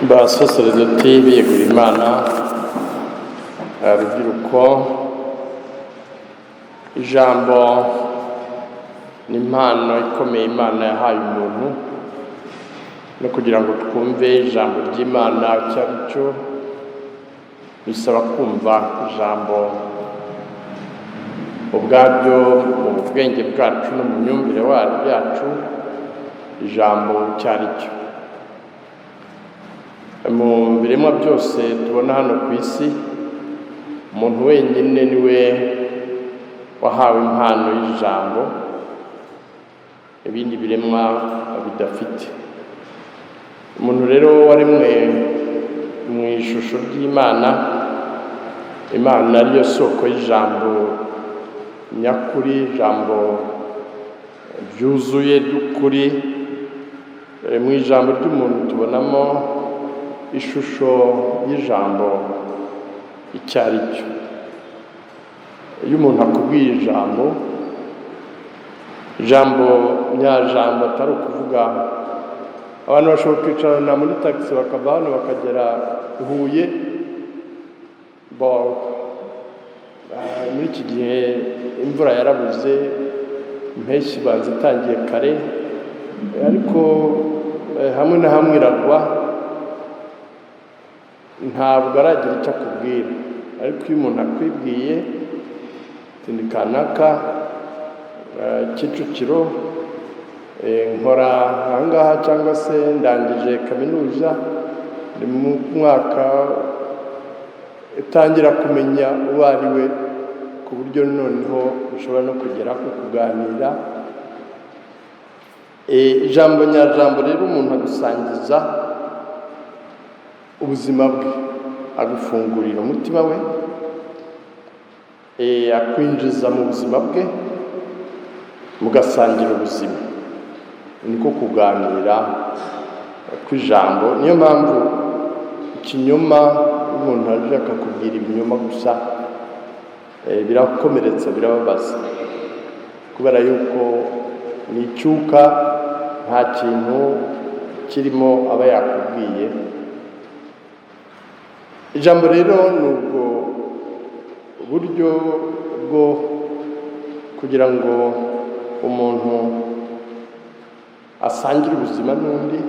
Basaseredoti biyegura Imana, urubyiruko. Ijambo ni impano ikomeye Imana yahaye umuntu, no kugira ngo twumve ijambo ry'Imana icyo ari cyo bisaba kumva ijambo ubwaryo mu bwenge bwacu no mu myumvire yacu, ijambo icyo ari cyo. Mu biremwa byose tubona hano ku isi, umuntu wenyine niwe wahawe impano y'ijambo, ibindi biremwa bidafite. Umuntu rero waremwe mu ishusho ry'Imana, Imana ariyo soko y'ijambo nyakuri, ijambo ryuzuye ry'ukuri. Mu ijambo ry'umuntu tubonamo ishusho y'ijambo icyo ari cyo. Iyo umuntu akubwiye ijambo nyajambo atari ukuvuga, abantu bashobora kwicarana muri taxi bakava hano bakagera Huye. Muri iki gihe imvura yarabuze, impeshyi ibanza itangiye kare, ariko hamwe na hamwe iragwa, ntabwo aragira icyo akubwira. Ariko iyo umuntu akwibwiye ndi kanaka Kicukiro, nkora ahangaha, cyangwa se ndangije kaminuza, ndi mu mwaka, utangira kumenya uwo ari we, ku buryo noneho ushobora no kugera ku kuganira. Ijambo nyajambo rero umuntu agusangiza ubuzima bwe, agufungurira umutima we, akwinjiza mu buzima bwe, mugasangira ubuzima. Niko kuganira kw'ijambo. Niyo mpamvu ikinyoma, umuntu aje akakubwira ibinyoma gusa, birakomeretsa, birababaza, kubera yuko ni icyuka, nta kintu kirimo aba yakubwiye. Ijambo rero ni ubwo buryo bwo kugira ngo umuntu asangire ubuzima n'undi,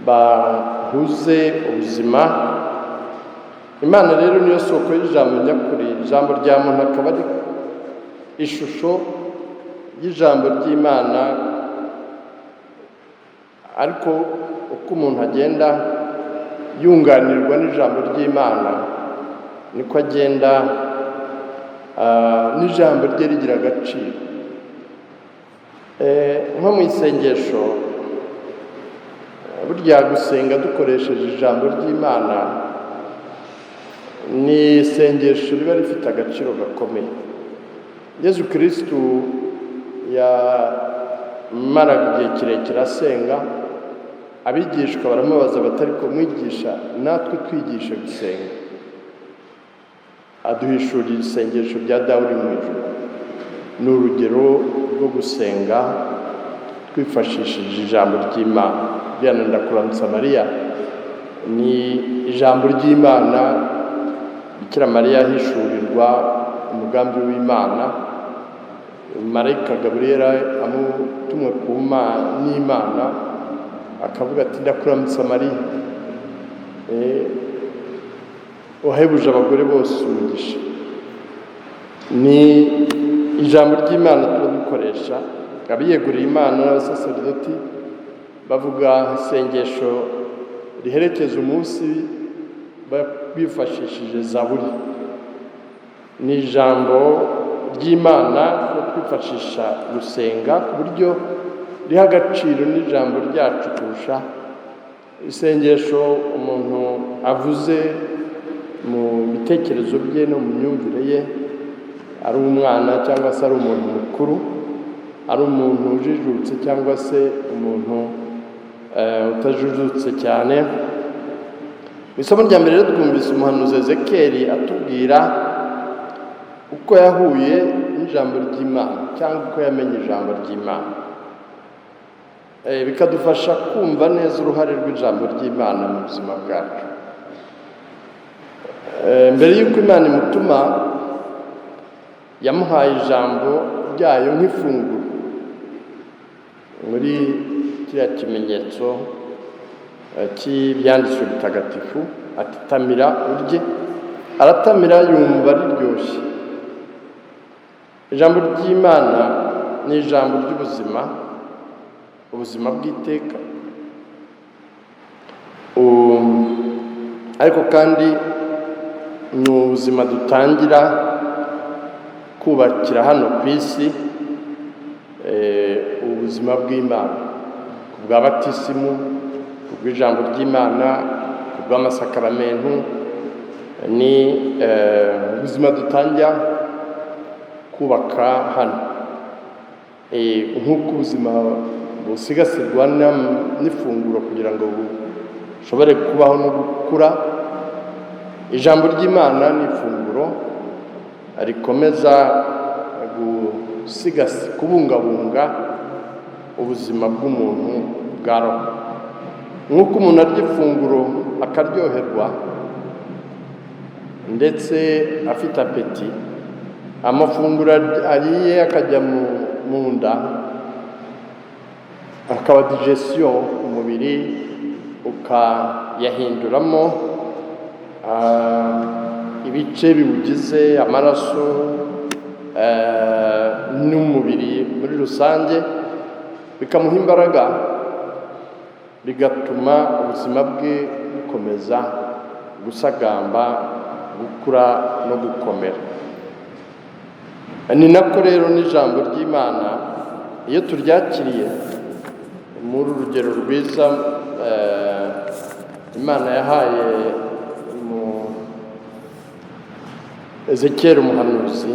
bahuze ubuzima. Imana rero niyo soko y'ijambo nyakuri. Ijambo rya muntu akaba ari ishusho y'ijambo ry'Imana, ariko uko umuntu agenda yunganirwa n'ijambo ry'Imana, niko agenda n'ijambo rye rigira agaciro. Nko mu isengesho, burya gusenga dukoresheje ijambo ry'Imana ni isengesho riba rifite agaciro gakomeye. Yezu Kristu yamaraga igihe kirekire asenga, abigishwa baramubaza batari kumwigisha, natwe twigishe gusenga. Aduhishurira isengesho rya Dawudi mu ijuru. Ni urugero rwo gusenga twifashishije ijambo ry'Imana. Biriya ndakuramutsa Mariya ni ijambo ry'Imana. Bikira Mariya ahishurirwa umugambi w'Imana, marayika Gaburiyeli amutumwe ku n'Imana, akavuga ati ndakuramutsa Mariya, wahebuje abagore bose umugisha. Ni ijambo ry'Imana tuba dukoresha. Abiyeguriye Imana n'abasaseredoti bavuga isengesho riherekeza umunsi bifashishije Zaburi. Ni ijambo ry'Imana twifashisha gusenga, ku buryo riha agaciro n'ijambo ryacu kurusha isengesho umuntu avuze mu bitekerezo bye no mu myumvire ye, ari umwana cyangwa se ari umuntu mukuru, ari umuntu ujijutse cyangwa se umuntu utajijutse cyane. Mu isomo rya mbere twumvise umuhanuzi Ezekiyeli atubwira uko yahuye n'ijambo ry'Imana, cyangwa uko yamenye ijambo ry'Imana. bikadufasha kumva neza uruhare rw'ijambo ry'Imana mu buzima bwacu. Mbere y'uko Imana imutuma, yamuhaye ijambo ryayo nk'ifunguro muri kiriya kimenyetso cy'ibyanditswe bitagatifu, ati tamira urye. Aratamira yumva riryoshye. Ijambo ry'Imana ni ijambo ry'ubuzima, ubuzima bw'iteka, ariko kandi ni ubuzima dutangira kubakira hano ku isi, ubuzima bw'Imana, ku bwa batisimu, ku bw'ijambo ry'Imana, ku bw'amasakaramentu. Ni ubuzima dutangira kubaka hano, nk'uko ubuzima busigasirwa n'ifunguro kugira ngo bushobore kubaho no gukura. Ijambo ry'Imana ni ifunguro rikomeza kubungabunga ubuzima bw'umuntu bwa roho. Nk'uko umuntu arya ifunguro akaryoherwa ndetse afite apeti, amafunguro ariye akajya mu nda, akaba digestion, umubiri ukayahinduramo ibice biwugize, amaraso n'umubiri muri rusange, bikamuha imbaraga, bigatuma ubuzima bwe bukomeza gusagamba, gukura no gukomera. Ni nako rero n'ijambo ry'Imana iyo turyakiriye muri urugero rwiza Imana yahaye Ezekiel umuhanuzi,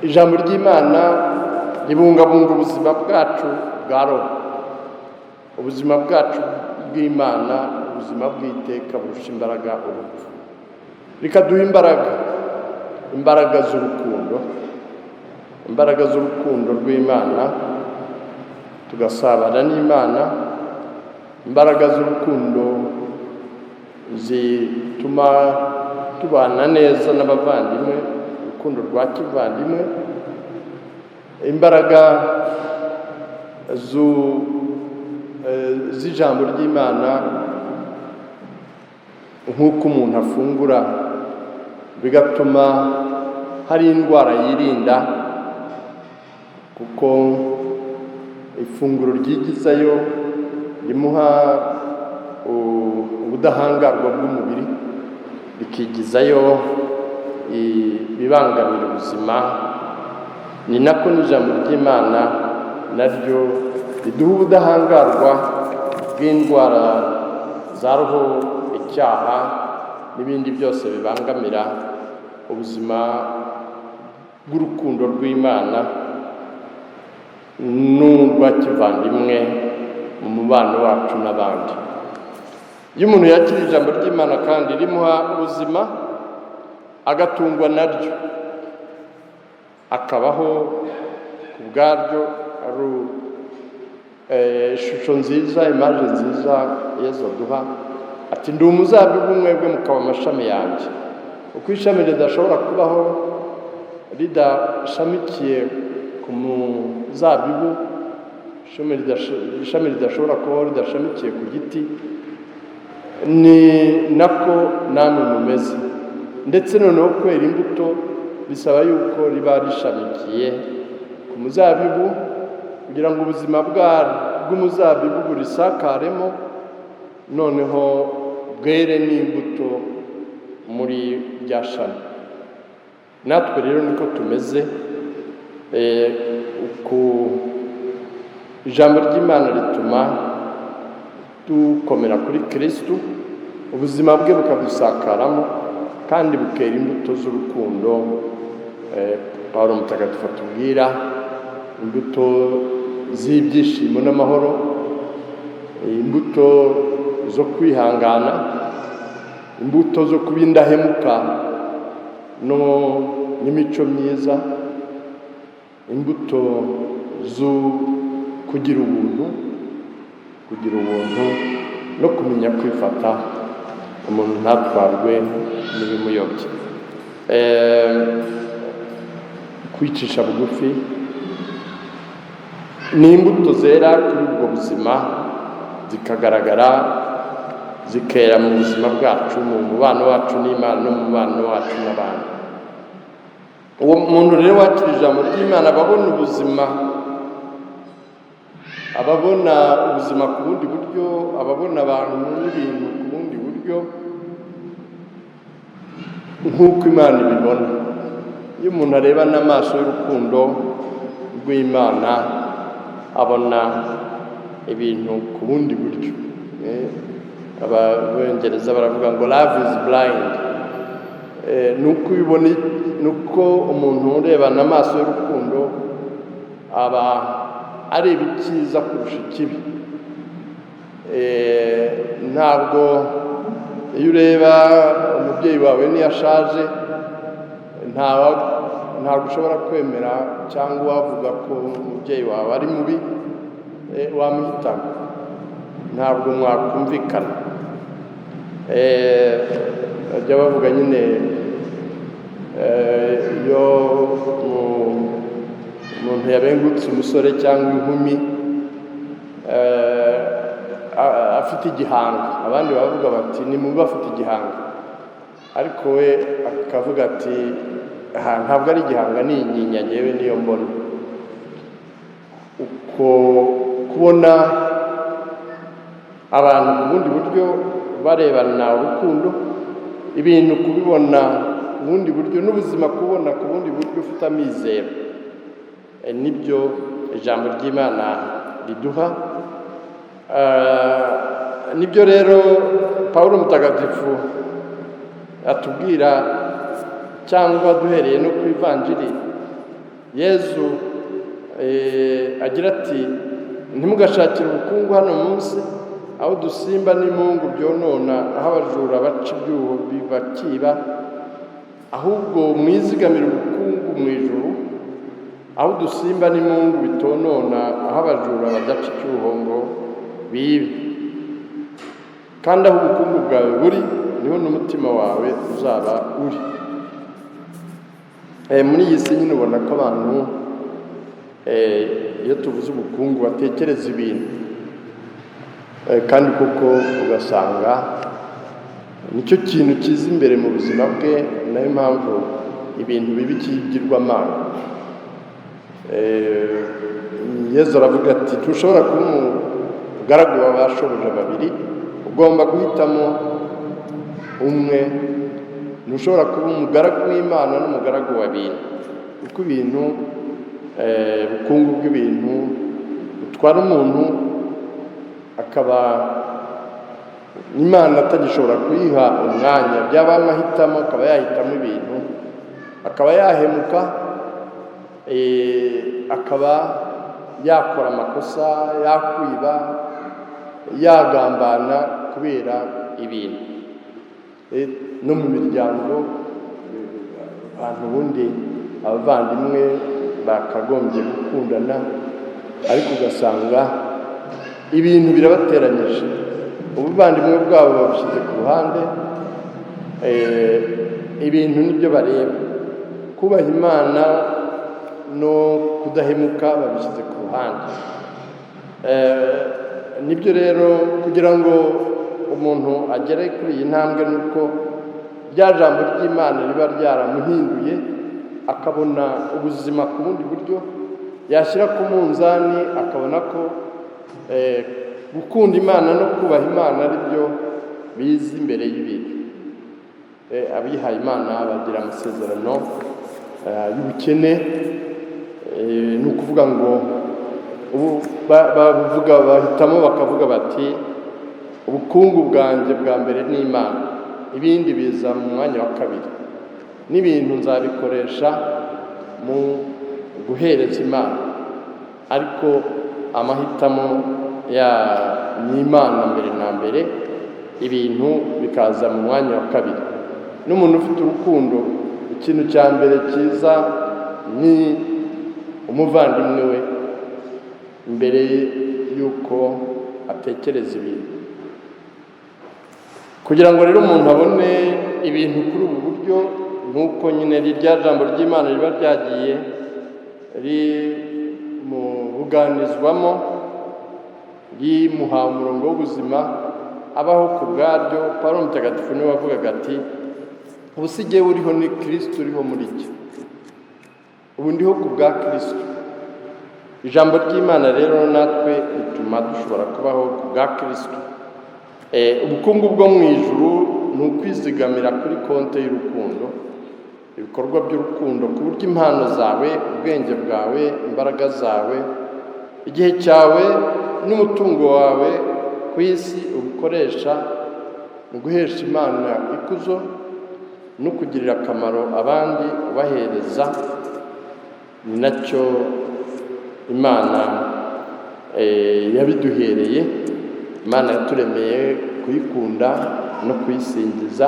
ijambo ry'Imana ribungabunga ubuzima bwacu bwa roho, ubuzima bwacu bw'Imana, ubuzima bw'iteka burusha imbaraga urupfu, rikaduha imbaraga z'urukundo rw'Imana, tugasabana n'Imana, imbaraga z'urukundo zituma tubana neza n'abavandimwe, urukundo rwa kivandimwe, imbaraga z'ijambo ry'Imana, nk'uko umuntu afungura bigatuma hari indwara yirinda, kuko ifunguro ryigizayo rimuha ubudahangarwa bw'umubiri, rikigizayo ibibangamira ubuzima. Ni nako n'ijambo ry'Imana naryo riduha ubudahangarwa bw'indwara za roho, icyaha n'ibindi byose bibangamira ubuzima bw'urukundo rw'Imana n'urwa kivandimwe mu mubano wacu n'abandi. Iyo umuntu yakira ijambo ry'Imana kandi rimuha ubuzima, agatungwa naryo, akabaho ku bwaryo, ari ishusho nziza, imaje nziza Yesu aduha, ati ndi umuzabibu, mwebwe mukaba amashami yanjye. Uko ishami ridashobora kubaho ridashamikiye ku muzabibu, ishami ridashobora kubaho ridashamikiye ku giti, ni nako namwe mumeze. Ndetse noneho kwera imbuto bisaba yuko riba rishamikiye ku muzabibu, kugira ngo ubuzima bw'umuzabibu burisakaremo, noneho bwere n'imbuto muri rya shami. Natwe rero niko tumeze. Ijambo ry'Imana rituma dukomera kuri Kristo, ubuzima bwe bukadusakaramo kandi bukera imbuto z'urukundo. Pawulo mutagatifu atubwira imbuto z'ibyishimo n'amahoro, imbuto zo kwihangana, imbuto zo kuba indahemuka n'imico myiza, imbuto kugira ubuntu no kumenya kwifata umuntu ntatwarwe n'ibimuyobye, kwicisha bugufi ni imbuto zera kuri ubwo buzima zikagaragara zikera mu buzima bwacu, mu mubano wacu n'Imana no mu mubano wacu n'abantu. Uwo muntu rero wakira ijambo ry'Imana ababona ubuzima ku bundi buryo, ababona abantu n'ibintu ku bundi buryo nk'uko Imana ibibona. Iyo umuntu areba n'amaso y'urukundo rw'Imana abona ibintu ku bundi buryo. Abongereza baravuga ngo love is blind. Nuko ubibona, nuko umuntu urebana amaso y'urukundo aba areba icyiza kurusha ikibi. Ntabwo iyo ureba umubyeyi wawe niyo ashaje ntabwo ushobora kwemera cyangwa wavuga ko umubyeyi wawe ari mubi wamuhitamo, ntabwo mwakumvikana. Bajya bavuga nyine iyo umuntu yabengutse umusore cyangwa inkumi afite igihanga, abandi bavuga bati ni mubi afite igihanga, ariko we akavuga ati ntabwo ari igihanga, ni inyinya njyewe niyo mbona. Uko kubona abantu ku bundi buryo barebana urukundo, ibintu kubibona ku bundi buryo, n'ubuzima kubona ku bundi buryo ufite amizero, nibyo ijambo ry'Imana riduha. Nibyo rero Pawulo mutagatifu atubwira, cyangwa duhereye no ku ivanjiri Yezu agira ati ntimugashakire ubukungu hano munsi, aho dusimba n'imungu byonona, aho abajura baca ibyuho bakiba, ahubwo mwizigamire ubukungu mu ijuru, aho dusimba n'imungu bitonona, aho abajura badaca icyuho ngo bibe. Kandi aho ubukungu bwawe buri niho n'umutima wawe uzaba uri. Muri iyi si nyine ubona ko abantu iyo tuvuze ubukungu batekereza ibintu, kandi kuko ugasanga nicyo kintu kiza imbere mu buzima bwe, nayo mpamvu ibintu bibi kigirwamana. Yezu aravuga ati ntushobora kuba umugaragu w'abashoboja babiri, ugomba guhitamo umwe. Ntushobora kuba umugaragu w'Imana n'umugaragu wa bintu, kuko ibintu ubukungu bw'ibintu butwara umuntu akaba Imana atagishobora kuyiha umwanya. Byaba amahitamo, akaba yahitamo ibintu, akaba yahemuka, akaba yakora amakosa, yakwiba, yagambana kubera ibintu. No mu miryango abantu ubundi abavandimwe bakagombye gukundana, ariko ugasanga ibintu birabateranyije, ubuvandimwe bwabo babishyize ku ruhande, ibintu nibyo bareba. Kubaha Imana no kudahemuka babishyize ku ruhande. Nibyo rero kugira ngo umuntu agere kuri iyi ntambwe, nuko rya jambo ry'Imana riba ryaramuhinduye, akabona ubuzima ku bundi buryo, yashyira ku munzani akabona ko gukunda Imana no kubaha Imana ari byo biza imbere y'ibintu. Abihaye Imana bagira amasezerano y'ubukene, ni ukuvuga ngo bahitamo bakavuga bati ubukungu bwanjye bwa mbere ni Imana, ibindi biza mu mwanya wa kabiri, n'ibintu nzabikoresha mu guhereza Imana, ariko amahitamo ni Imana mbere na mbere, ibintu bikaza mu mwanya wa kabiri. N'umuntu ufite urukundo, ikintu cya mbere cyiza ni umuvandimwe we, mbere y'uko atekereza ibintu. Kugira ngo rero umuntu abone ibintu kuri ubu buryo, nuko nyine rya jambo ry'Imana riba ryagiye rimubuganizwamo, rimuha umurongo w'ubuzima abaho ku bwaryo. Pawulo Mutagatifu niwe wavugaga ati, ubu si jyewe uriho, ni Kristo uriho muri jye. Ubu ndiho ku bwa Kristo. Ijambo ry'Imana rero natwe rituma dushobora kubaho ku bwa Kristo. Ubukungu bwo mu ijuru ni ukwizigamira kuri konte y'urukundo, ibikorwa by'urukundo, ku buryo impano zawe, ubwenge bwawe, imbaraga zawe, igihe cyawe n'umutungo wawe ku isi ubikoresha mu guhesha Imana ikuzo no kugirira akamaro abandi ubahereza. Ni nacyo Imana yabiduhereye. Imana yaturemeye kuyikunda no kuyisingiza.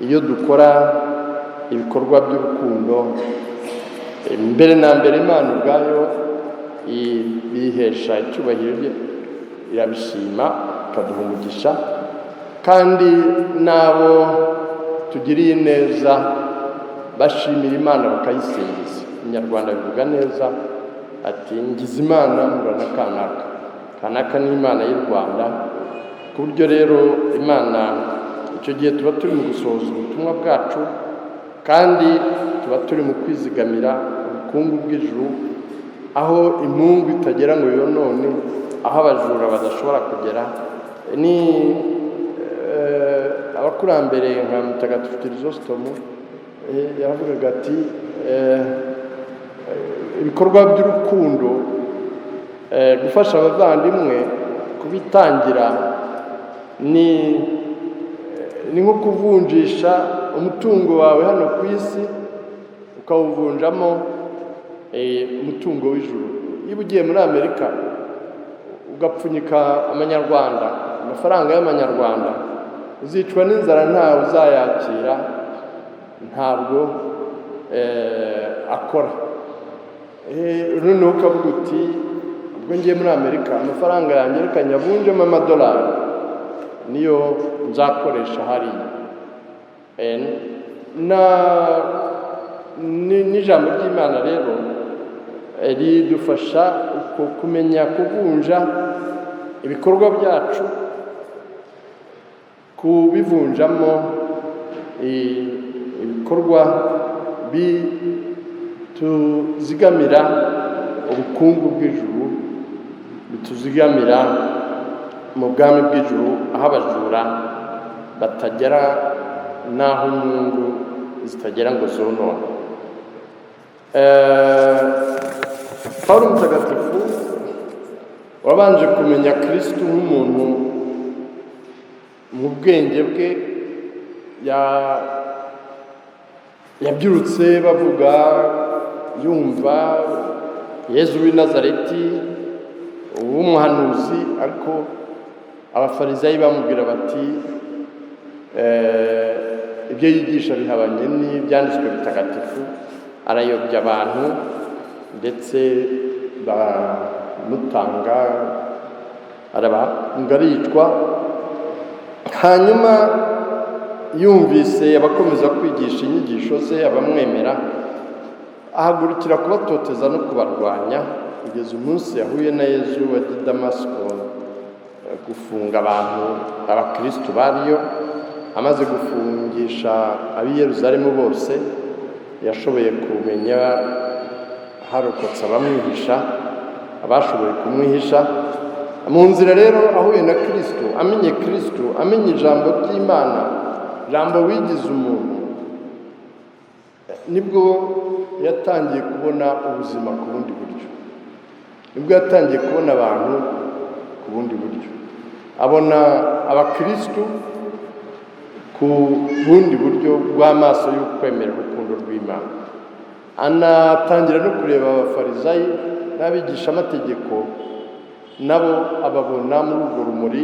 Iyo dukora ibikorwa by'urukundo, mbere na mbere Imana ubwayo bihesha icyubahiro, irabishima, ikaduha umugisha. Kandi n'abo tugiriye neza bashimira Imana bakayisingiza. Umunyarwanda bivuga neza ati, ngize Imana mpura na kanaka. Kanaka ni Imana y'u Rwanda. Ku buryo rero Imana icyo gihe tuba turi mu gusohoza ubutumwa bwacu, kandi tuba turi mu kwizigamira ubukungu bw'ijuru, aho impungu itagera ngo yonone, aho abajura badashobora kugera. Ni abakurambere nka Mutagatifu Kirisositomu yaravugaga ati, ibikorwa by'urukundo, gufasha abavandimwe, kubitangira ni nko kuvunjisha umutungo wawe hano ku isi ukawuvunjamo umutungo w'ijuru. Iyo ugiye muri Amerika ugapfunyika amanyarwanda, amafaranga y'amanyarwanda, uzicwa n'inzara, ntawe uzayakira, ntabwo akora. Noneho ukavuga uti, ubwo ngiye muri Amerika amafaranga yanjye reka nyavunjemo amadolari, niyo nzakoresha hariya. N'ijambo ry'Imana rero ridufasha kumenya kuvunja ibikorwa byacu, kubivunjamo ibikorwa bituzigamira ubukungu bw'ijuru, bituzigamira mu bwami bw'ijuru, aho abajura batagera, n'aho inyungu zitagera ngo zonone. Pawulo Mutagatifu wabanje kumenya Kristo nk'umuntu mu bwenge bwe, yabyirutse bavuga, yumva Yezu w'i Nazareti w'umuhanuzi, ariko abafarisayi bamubwira bati, ibyo yigisha bihabanye n'ibyanditswe bitagatifu, arayobya abantu, ndetse bamutanga, aricwa. Hanyuma yumvise abakomeza kwigisha inyigisho ze, abamwemera, ahagurukira kubatoteza no kubarwanya, kugeza umunsi yahuye na Yezu wajya i Damasiko gufunga abantu, abakristo bariyo. Amaze gufungisha ab'i Yerusalemu bose, yashoboye kumenya harokotse abamwihisha, abashoboye kumwihisha. Mu nzira rero ahuye na Kristo, amenye Kristo, amenye ijambo ry'Imana, ijambo wigize umuntu, nibwo yatangiye kubona ubuzima ku bundi buryo. Nibwo yatangiye kubona abantu ku bundi buryo, abona abakristo ku bundi buryo bw'amaso y'ukwemera urukundo rw'Imana. Anatangira no kureba abafarisayi n'abigisha amategeko, nabo ababona muri urwo rumuri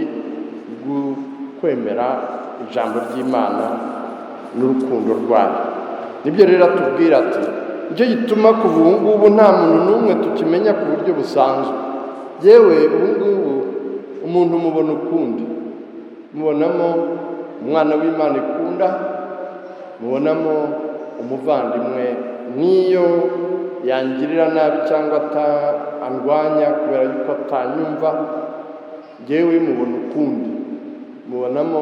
rw'ukwemera ijambo ry'Imana n'urukundo rwayo. Nibyo rero atubwira ati, nicyo gituma kuva ubu ngubu nta muntu n'umwe tukimenya ku buryo busanzwe, yewe ubu ngubu umuntu mubona ukundi, mubonamo umwana w'Imana ikunda, mubonamo umuvandimwe niyo yangirira nabi cyangwa andwanya kubera yuko atanyumva, yewe mubona ukundi, mubonamo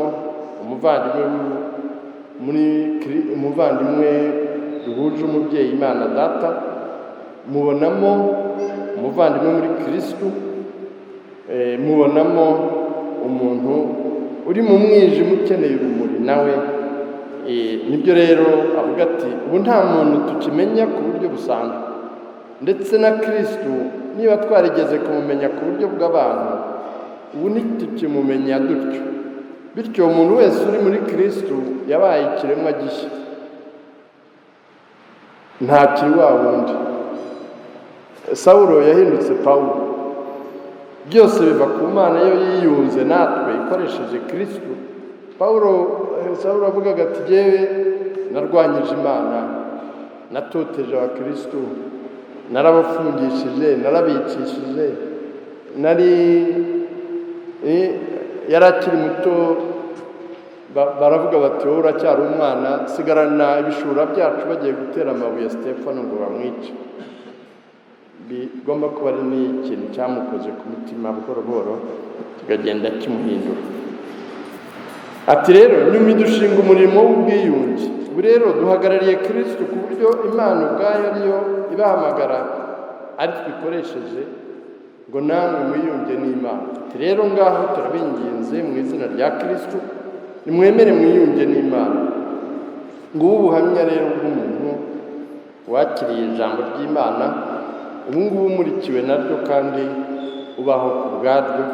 umuvandimwe duhuje umubyeyi Imana Data, mubonamo umuvandimwe muri Kristo, mubonamo umuntu uri mu mwijima ukeneye urumuri nawe. Nibyo rero avuga ati ubu nta muntu tukimenya ku buryo busanzwe, ndetse na Kristo niba twarigeze kumumenya ku buryo bw'abantu, ubu ntitukimumenya dutyo. Bityo umuntu wese uri muri Kristo yabaye ikiremwa gishya, ntakiri wa wundi. Sawulo yahindutse Pawulo, byose biva ku Mana yo yiyunze natwe ikoresheje Kristo. Sawulo avugaga ati jyewe narwanyije Imana, natoteje wa Kristo, narabafungishije, narabicishije, yari akiri muto, baravuga bati wowe uracyari umwana, sigarana ibishura byacu bagiye gutera amabuye Stefano ngo bamwice. Bigomba kuba ari n'ikintu cyamukoze ku mutima buhoro buhoro kikagenda kimuhindura. Ati rero nyuma dushinga umurimo w'ubwiyunge, ubu rero duhagarariye Kristo ku buryo Imana ubwayo ariyo ibahamagara ari twikoresheje ngo namwe mwiyunge n'Imana. Ati rero ngaho turabinginze mu izina rya Kristo, nimwemere mwiyunge n'Imana. Ngubu ubuhamya rero bw'umuntu wakiriye ijambo ry'Imana, ubu ngubu umurikiwe naryo kandi ubaho ku bwaryo.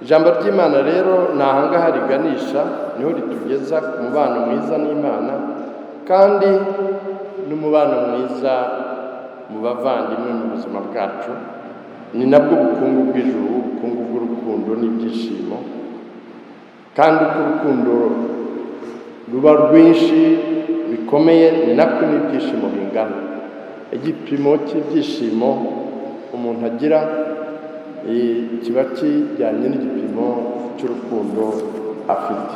Ijambo ry'Imana rero ni ahangaha riganisha, niho ritugeza ku mubano mwiza n'Imana, kandi n'umubano mwiza mu bavandimwe mu buzima bwacu. Ni nabwo bukungu bw'ijuru, ubukungu bw'urukundo n'ibyishimo. Kandi uko urukundo ruba rwinshi bikomeye, ni nako n'ibyishimo bingana. Igipimo cy'ibyishimo umuntu agira kiba kijyanye n'igipimo cy'urukundo afite.